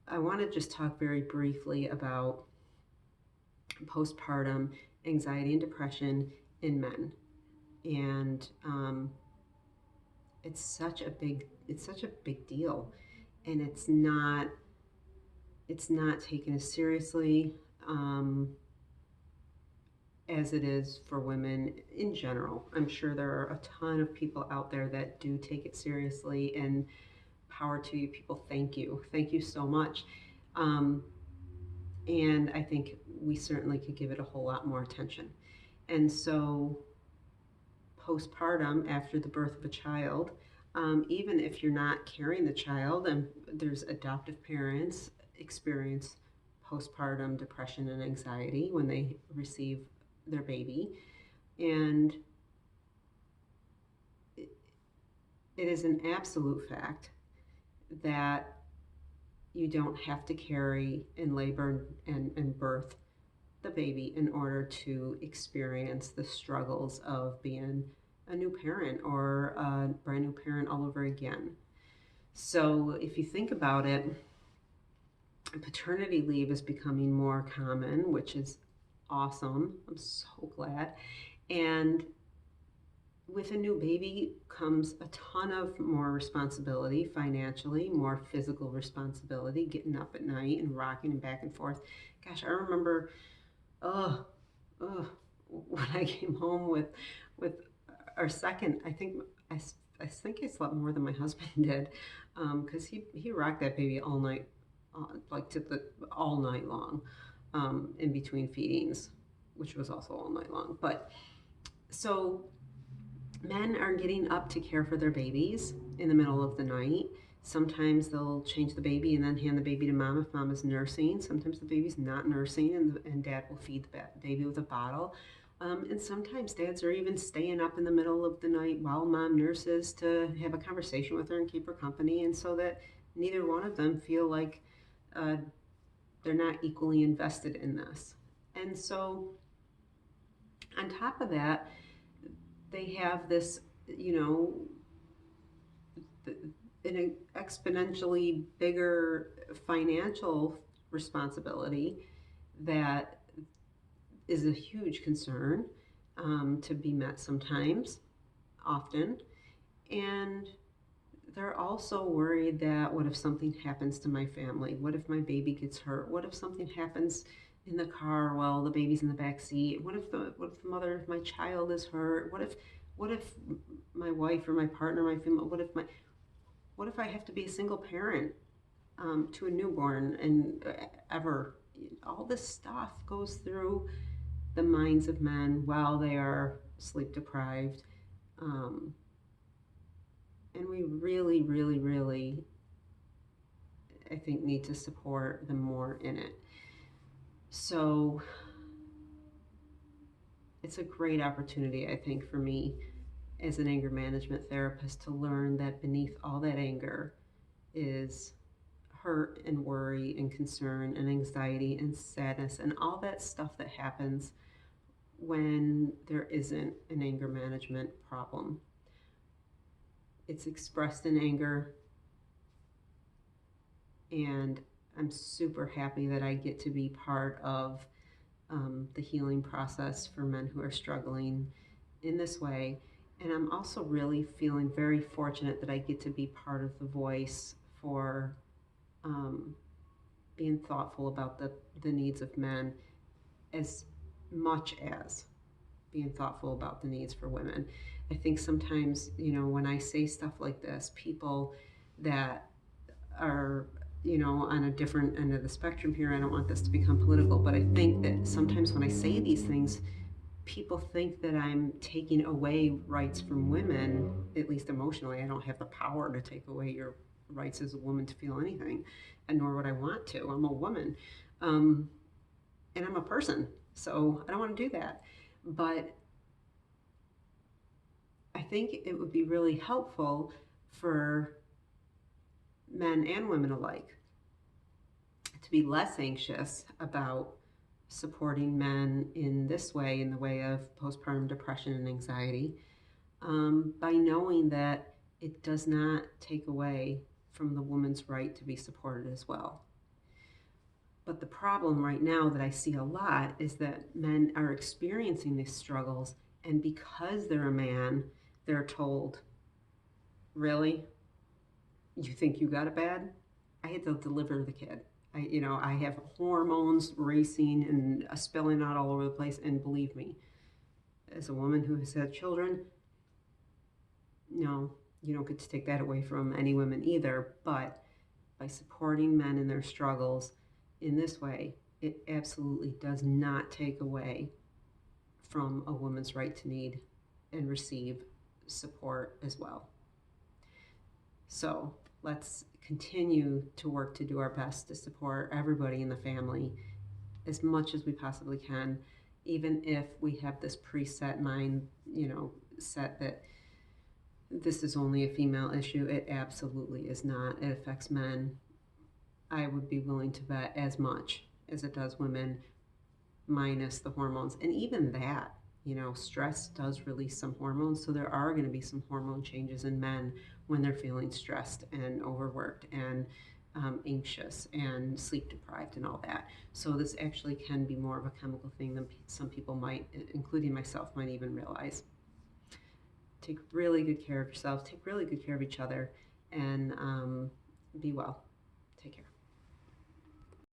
I want to just talk very briefly about postpartum anxiety and depression in men. And it's such a big deal, and it's not taken as seriously um, as it is for women in general. I'm sure there are a ton of people out there that do take it seriously, and power to you people. Thank you so much. Um, and I think we certainly could give it a whole lot more attention. And so, postpartum, after the birth of a child, even if you're not carrying the child, and there's adoptive parents experience postpartum depression and anxiety when they receive their baby. And it, it is an absolute fact that you don't have to carry and labor and birth the baby in order to experience the struggles of being a new parent or a brand new parent all over again. So, if you think about it, paternity leave is becoming more common, which is awesome. I'm so glad. And with a new baby comes a ton of more responsibility financially, more physical responsibility, getting up at night and rocking and back and forth. Gosh, I remember, oh, oh, when I came home with our second, I, I think I slept more than my husband did, because he rocked that baby all night, like to the all night long, in between feedings, which was also all night long. But so men are getting up to care for their babies in the middle of the night. Sometimes they'll change the baby and then hand the baby to mom if mom is nursing. Sometimes the baby's not nursing, and dad will feed the baby with a bottle. And sometimes dads are even staying up in the middle of the night while mom nurses to have a conversation with her and keep her company, and so that neither one of them feel like uh, they're not equally invested in this. And so, on top of that, they have this, you know, an exponentially bigger financial responsibility that is a huge concern, to be met sometimes, often. And they're also worried that what if something happens to my family? What if my baby gets hurt? What if something happens in the car while the baby's in the back seat? What if the mother of my child is hurt? What if my wife or my partner, my family? What if I have to be a single parent, to a newborn, and ever? All this stuff goes through the minds of men while they are sleep deprived. Um, and we really, really, really, I think, need to support them more in it. So it's a great opportunity, I think, for me as an anger management therapist to learn that beneath all that anger is hurt and worry and concern and anxiety and sadness and all that stuff that happens when there isn't an anger management problem. It's expressed in anger, and I'm super happy that I get to be part of the healing process for men who are struggling in this way. And I'm also really feeling very fortunate that I get to be part of the voice for um, being thoughtful about the needs of men as much as being thoughtful about the needs for women. I think sometimes, when I say stuff like this, people that are, on a different end of the spectrum here, I don't want this to become political, but I think that sometimes when I say these things, people think that I'm taking away rights from women, at least emotionally. I don't have the power to take away your rights as a woman to feel anything, and nor would I want to. I'm a woman, um, and I'm a person, so I don't want to do that. But I think it would be really helpful for men and women alike to be less anxious about supporting men in this way, in the way of postpartum depression and anxiety, by knowing that it does not take away from the woman's right to be supported as well. But the problem right now that I see a lot is that men are experiencing these struggles, and because they're a man, they're told, really? You think you got it bad? I had to deliver the kid. I have hormones racing and spilling out all over the place. And believe me, as a woman who has had children, no, you don't get to take that away from any women either. But by supporting men in their struggles in this way, it absolutely does not take away from a woman's right to need and receive support as well. So let's continue to work to do our best to support everybody in the family as much as we possibly can, even if we have this preset mind, set that this is only a female issue. It absolutely is not. It affects men. I would be willing to bet as much as it does women, minus the hormones. And even that, stress does release some hormones. So there are going to be some hormone changes in men when they're feeling stressed and overworked and anxious and sleep deprived and all that. So this actually can be more of a chemical thing than some people might, including myself, might even realize. Take really good care of yourself, take really good care of each other, and be well. Take care.